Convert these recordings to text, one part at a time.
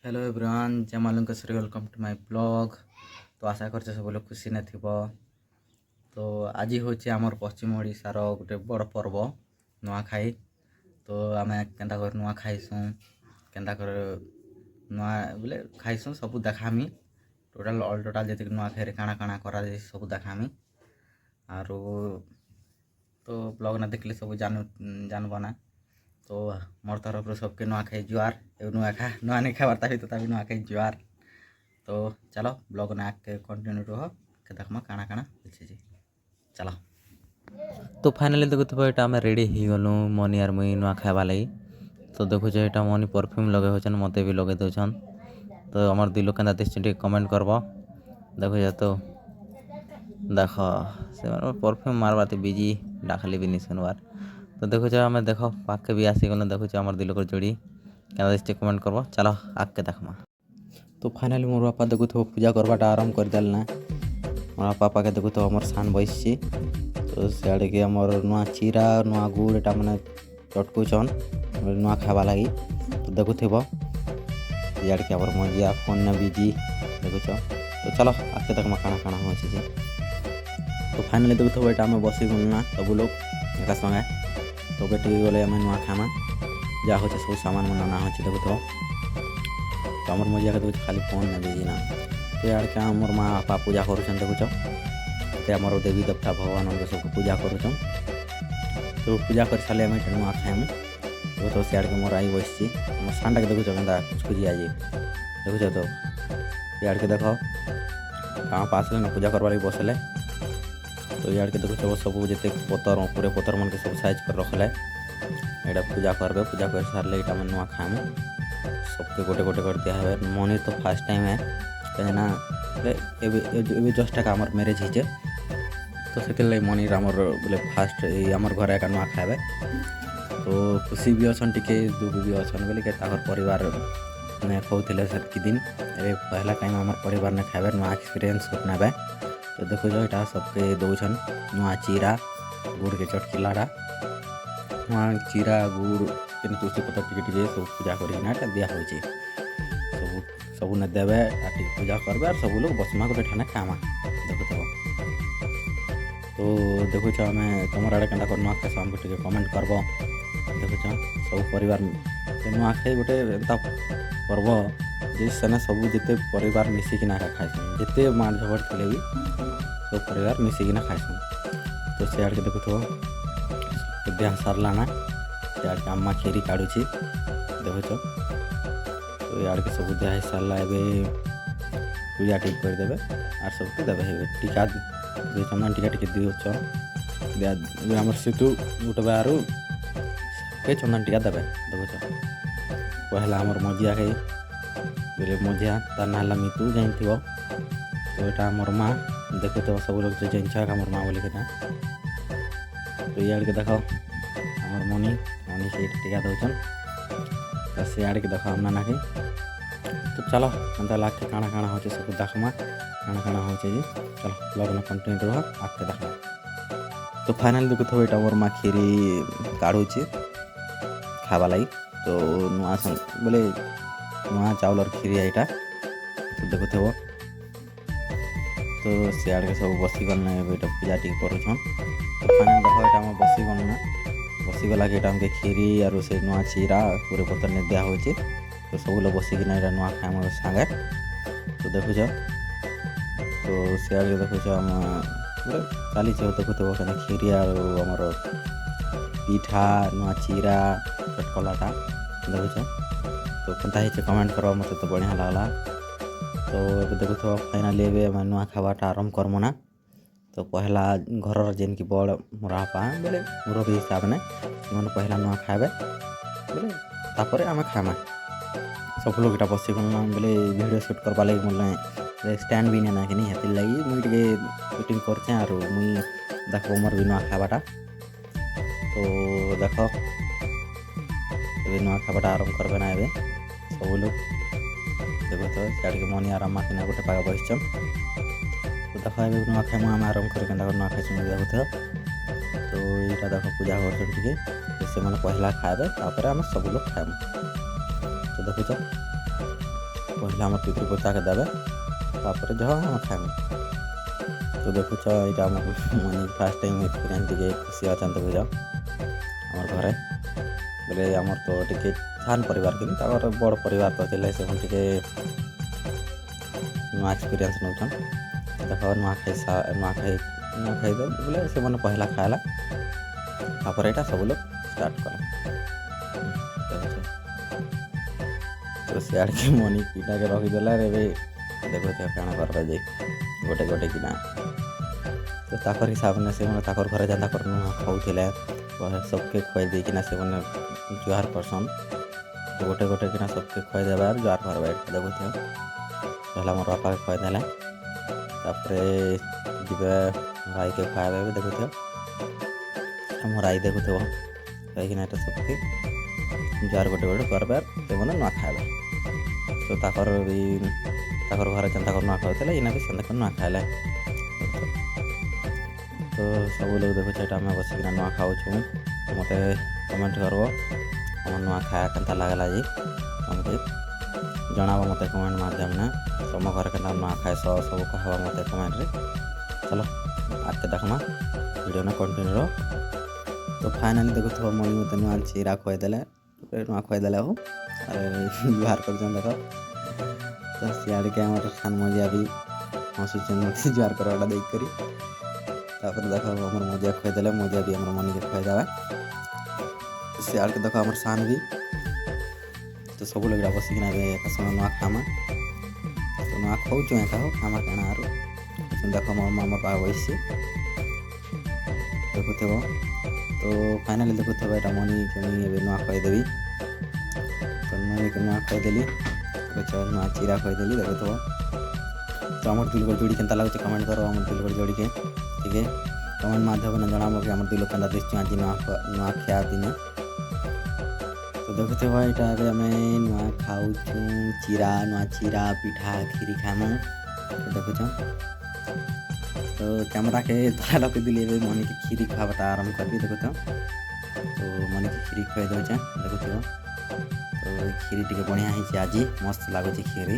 Hello everyone, जय मालुंकेश्वरी, welcome to my blog. तो आशा कर सब लोग खुशी न थिब। तो आज हूँ आमर पश्चिम ओडिशार गोटे बड़ पर्व नुआखाई। तो आम केन्ता कर नुआ खाइसुँ, केन्ता कर नुआ बोले खाइसुँ सब देखामी। टोटाल ऑल टोटाल जी नुआखाई काଣା काଣା करा सब देखामी। आरो तो ब्लॉग ना देखले सब जानब ना। तो मोर तरफ सबके नुआखाई जुआर। नुआ नहीं खाबार ता भी तभी नुआखाई जुआर। तो चलो ब्लॉग ना के कंटिन्यू रह के देखमा काଣା काଣା अच्छे चलो। तो फाइनाली देखो ये आम रेडी हो गलु मनी आर मुई नुआ खावा लगी। तो देखो ये मनी परफ्यूम लगे होचन, मते भी लगे दौन। तो आमर दिल के दिखे कमेंट करब। देखो तो देख से परफ्यूम मारवा बिजी डाकली भी नहीं सुनवार। तो देखो आम देख पाखे भी आसीगल। देखो आम दिल को जोड़ी क्या दिखे कमेंट करब। चलो आगे देखमा। तो फाइनाली मोर बापा देखु पूजा करवाटा आरम्भ करदेल ना। मोर पापा के देखु तो सान बैस। तो सियाड़े के आमर नुआ चीरा नुआ गुड़ एटा मैंने चटकुचन नुआ खावा लगी। तो देखु इाड़े के आमर मजिया फोन ने बिजी देखुच। तो चलो आगे तक मैं काଣା काଣା हो। तो फाइनाली देखु ये आम बसी गलु ना सब लोग एक संगे। तो बेटी गले आम नुआ खामा जा हो सब सामान मन ना हो। देखु तो आमर मजिया के देखु खाली फोन ने बिजी ना। तो यार क्या आमर माँ बापा पूजा करुचन देखुच। आमर देवी देवता भगवान सबको पूजा करुचन। तो पूजा कर सारे आम नुआ खाएमु। तो सियाड़ के मोर आई बस मोर सानटा के देखुच क्या खुचखुजी आज देखुच। तो इाड़ के देख गाँव पास ना पूजा करवा लगे बसले। तो इाड़ के देखुच सब जिते पतर पूरे पतर मन के सब साइज कर रखले। यहाँ पूजा करबे, पूजा कर सारे यहाँ नुआ खाएमु। सबके गोटे गोटे कर दिया है। मनी तो फास्ट टाइम है कहीं जस्ट एक आमर मैरेज होचे। तो से मनी आमर बोले फास्ट आमर घर एक नुआ खाए। तो खुशी भी अच्छा टे दुख भी अच्छा बोले कि परिवार ने कहते से दिन ए पहला टाइम आम परिवार ने खाए नुआ एक्सपीरियंस ने। तो देखो यहाँ सबके दौन नुआ चीरा गुड़ के चटकी लाड़ा नुआ चीरा गुड़ तुलसी पत्र टे सब पूजा कर दिया हो सब ने देवे पूजा करबे। और सब लोग बसमा गोटे ठाने खामा देखो। तो देखुच आम तुम आड़े के नुआ खास आमको टे कमेंट करब। देखुच सब परिवार नुआखाई गोटे एंता पर्व जिसने सब जिते परिवार मिसिकिना खाइस जिते मार झगड़ थे भी सब परिवार मिसिकिना खाइस। तो सियाड़ के देखु देह सारला ना सियाड़ के अम्मा खीरी काढ़ुची देखुच। तो यार के सब देह सारला पूजा ठीक करदे और सबको देवे टीका चंदन टीका टी दिए आम सीतु गोटे बार के चंदन टीका देवे देखुच। पहला आमर मजिया खाई बोले मजिया तार ना मितु जान थी। तो यहाँ आमर माँ देखो तो सब लोग जो जान आमर माँ बोले कि। तो इाड़ के देख आमर मनी मनी से टीका दौन। तो सियाड़ के देख आम ना खाई। तो चलो एंता लाग के काଣା काଣା हो सब देखमा काଣା काଣା हो। चलो ब्लॉग में कंटिन्यू रह आगे देखमा। तो फाइनाली देखो ये मोर माँ खीरी काढ़ुची खावा लगी। तो नुआ बोले नुआ चाउल खीरी यहाँ तो देखो। तो सियाड़ के सब बसीगल ना पूजा टी करुछन। तो फाइनाली देख यहाँ आम बसीगल ना बसीगला कि आमके खीरी और से नुआ चीरा पूरे पतर ने दिया हो। तो सब लोग बसिकिना यहाँ नुआ खाएम सागे। तो देखुच तो सियाड़ के देखुच आम चली देखु कहीं खीरी और आमर पिठा नुआ चीरा चटकलाटा देखुच। तो केनता ही कमेंट कर मत तो बढ़िया लगला। तो देखु फाइनाली नुआ खावाटा आरम्भ करमु ना। तो पहला घर जेन की बड़ मुरापा बोले मुरबी हिसाब ने पहला नुआ खाए बोले तापर आम खामा। सब लोग इटा बसी गलना बोले वीडियो शूट करवा लगे बोले स्टैंड भी ना कि हेतिर लगी मुझे शूटिंग करचे और मुई देख मोर भी नुआ खावाटा। तो देख नुआ खावाटा आरम्भ करबे ना ए सब लोग देखो। तो सियाड़ के मनी आराम माकिना गोटे पाग बसचन। तो देख ए नुआ खाए आम आरम्भ कर नुआ खाई देखो। तो यहाँ देख पूजा कर से मैंने पहला खाए तापर आम सब लोग खाएम। तो देखुच पहले आम पितृ पोता के देवे तापर जह हम खाइमु। तो देखुच यहाँ मनी फास्ट टाइम एक्सपीरियंस टे खुशी अच्छा देखुच आम घरे बोले आमर तो टे छान परिवार कि बड़ परिवार तो थे से नुआ एक्सपीरियंस नौन देख नुआखाई बोले से मैंने पहला खाला तापर यहाँ सब लोग स्टार्ट कला तो सियाड़ के मनी पीटा के रखीदेला देखो काण करवा जाए गोटे गोटे कि तो ताकर हिसाब ने से ताकर घरे जा नुआ खाऊले सबके खुआई देकिना से मैंने जुआर करसन तो गोटे गोटे किना सबके खुआई देवार जुआर करवा देखो पहला मोर बापा के खुआईदेला जीवे राई के खुआबे देखो मोर आई देखो कहीं सबके जुआर गोटे गोटे करबार से मैंने नुआ खाए तो ताकर घरे जेन नुआ खाऊले इना भी से नुआ खाए तो सब लोग देखो यहाँ आम बसिक नुआ खाऊ मत कमेंट करव आम नुआ खाया के लगला जी आमके जनाब मत कमेंट माध्यम ने तुम घर के नुआ खाए सब कहवा मत कमेंट रे। चलो आगे देखमा वीडियो ने कंटिन्यू तो फाइनाली देखो मनी मत नुआ चीरा खुआईदेले नुआ खुआईदेले हो बाहर कर देख तो सियाड़ के आम सान मजिया भी हंसुचन मत जुआर करवाटा देख करी देख आम मजिया खुआईदेले मजिया भी आम मनी के खुआईदेवा सियाड़ के देख आम सान भी तो सब लोग बसिक एक समय नुआ खामा तो नुआ खाऊँ एका हो खामा काण आर देख मोर मामा पा बस देखु तो फाइनाली देखु यहाँ मनी के मुझे नुआ खुआईदेवी तो मनी के नुआ खुआईदेली नुआ चीरा खुआईदेली देखु तो आम दिलगढ़ जोड़ी के लगे कमेंट करो आम दिलगढ़ जोड़ी के ठीक है कमेंट माध्यम जनाब कि आम दिल के दिशु आज नुआ खिया दिने तो देखु यहाँ आम नुआ खाऊ चीरा नुआ चीरा पिठा खीरी खामु देखु तो कैमरा के धरा लगे दिले मनी की खीरी खावाटा आरम्भ करी देखु तो मनी की खीरी खुआई दे देखु तो खीरी टे बढ़िया है आज मस्त लगुच खीरी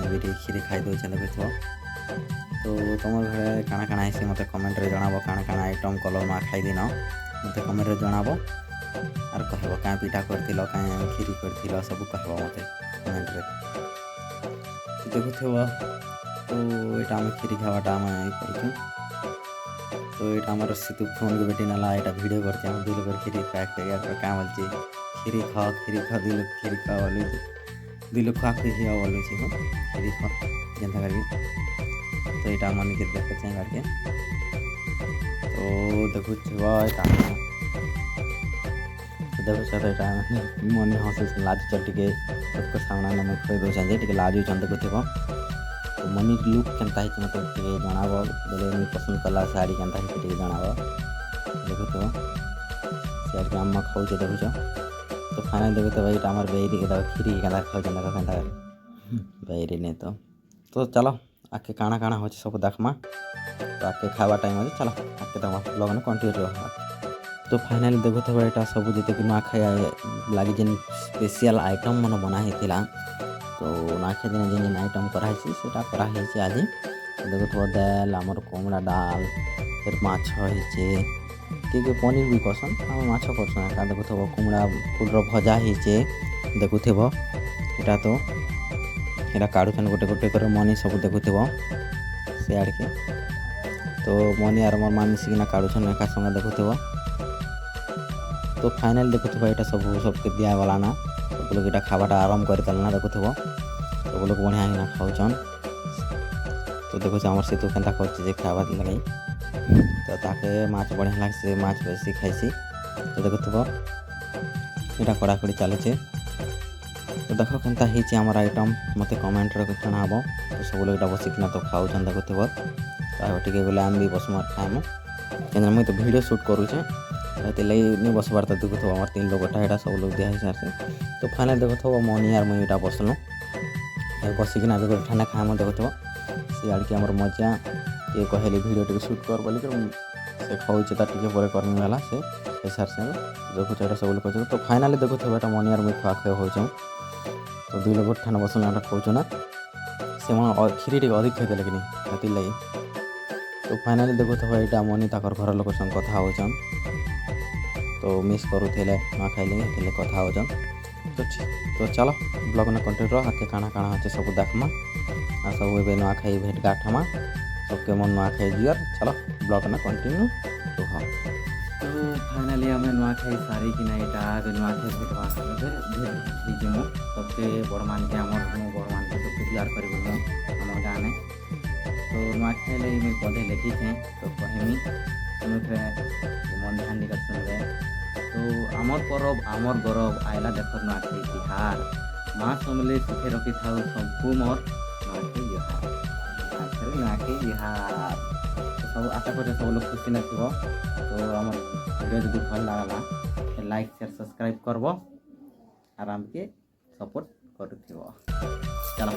भी खीरी खाई दे देखु तो तुम घर काଣା काଣା है मत कमेंट रे जनाब काଣା काଣା आइटम कल नुआ खाई दिन मत कमेंट रे जनाब आर कह क्या पिठा कर खीरी कर सब कह मत कमेंट रे देखु तो यहाँ आम खीरी खावाटा आम कर तो यहाँ आम सितु फोन के बेटी नाला यहाँ वीडियो करते दिल कर खीरी खा क्या बोलचे खीरी खा दिल खीरी खा बोलू दिल खुआ खुआ बोलू खीरी खा जेनता करके तो यहाँ मन के देख करके तो देखु देखो यहाँ मन हंस लाजुच टे सबको सामना में खुई दौरान टे लाजुचन देखु तो मनी लुक केनता है मतलब जनाब बोले मुझे पसंद कला शाड़ी केनता है जनाब देखु तो सियाड़ के आम खाऊे देखु तो फाइनल देखु तो भाई आम बेरी खीरी के खाऊ देख के बेरी नहीं तो चलो आके काଣା काଣା हो सब देखमा तो आके खावा टाइम हो चलो आके देखमा ब्लॉग में कंटिन्यू तो फाइनल देखु तो यहाँ सब जिते नुआ खाई लगे जेन स्पेशल आइटम मन बना होता तो नुआखाई दिन जेन आइटम कराई कराई आज देखो दाल आमर कोमड़ा डाल फिर माछ किए पनीर भी करसन आम माछ करसन एका देखु कोमड़ा फुल भजा होचे देखु यहाँ तो यहाँ काढ़ुन गोटे गोटे कर मनी सब देखु सियाड़ के तो मनी आर मोर माँ मिसिकिना काढ़ुन एका संगे देखु तो फाइनल देखु यहाँ सब सबके दिगला ना सब लोग यहाँ खावाटा आरम्भ करदेल ना देखु सब लोग बढ़िया ही खाऊन तो देखो आम से तो केन्ता कर खावा लगे तो ताके माछ बढ़िया लगे माछ बेसी खाइसी तो देखु यहाँ कड़ाकड़ी चलुचे तो देख केन्ता होती आम आइटम मत कमेंट जनाब तो सब लोग बसिकिना तो खाऊन देखु तो टे गले आम भी बसमार खाएमु क्या मुझे तो वीडियो शूट करुचे नहीं बसबार तो देखु आम 3 लोगटा यहाँ सब लोग दिया सारे तो फाइनल देखु मनी आर मुझे यहाँ बसलु बसिकिना भी गोटे ठाने खाएमु देखु सियाड़ के आम मजा ये कहली वीडियो टे शूट कर बोलिक से खाऊचे टे पर करमीगला से सार से देखु सब लोग तो फाइनाली देखु यहाँ मनी आर मुझे खुआ खुआ हो ତ 2 ଲୋକ ଠାନେ ବସନ୍ ଏଟା କହୁଛୁ ନା ସେମାନେ କ୍ଷୀରି ଟିକେ ଅଧିକ ଖାଇଦେଲେ କି ନି ସେଥିର୍ଲାଗି। ତ ଫାଇନାଲି ଦେଖୁଥିବ ଏଇଟା ମନି ତାଙ୍କର ଘର ଲୋକ ସଙ୍ଗେ କଥା ହେଉଛନ୍। ତ ମିସ୍ କରୁଥିଲେ ନୂଆଖାଇଲି ହେଲେ କଥା ହେଉଛନ୍। ତ ଚାଲ ବ୍ଲଗ୍ନେ କଣ୍ଟିନ୍ୟୁ ଆଗ୍କେ କାଣା କାଣା ଅଛି ସବୁ ଦେଖ୍ମା ଆଉ ସବୁ ଏବେ ନୂଆଖାଇ ଭେଟ୍ଘାଟ୍ ହେମା सबके मन नुआखाई दियर। चलो ब्लॉग ना कंटिन्यू रुह। तो फाइनाली आम नुआखाई सारी कि ना नुआखाई भेटवा भेट सबके बड़ मान के आम बड़ मान के सबके तैयार कर आम गाँव में। तो नुआखाई लगी मुझे पौधे लिखी थे तो कहमी सुनुथे मन ध्यान देकर सुनबे। तो आमर परब आमर गौरव आयला देख नुआखाई तिहार माँ समले सुखे रखी था सबको मोर नुआखाई तिहार नुआखाई तिहार। तो सब आशा कर सब लोग खुशी न थो। तो आम वीडियो जो भल लगला लाइक शेयर सब्सक्राइब करब आराम के सपोर्ट कर। चलो।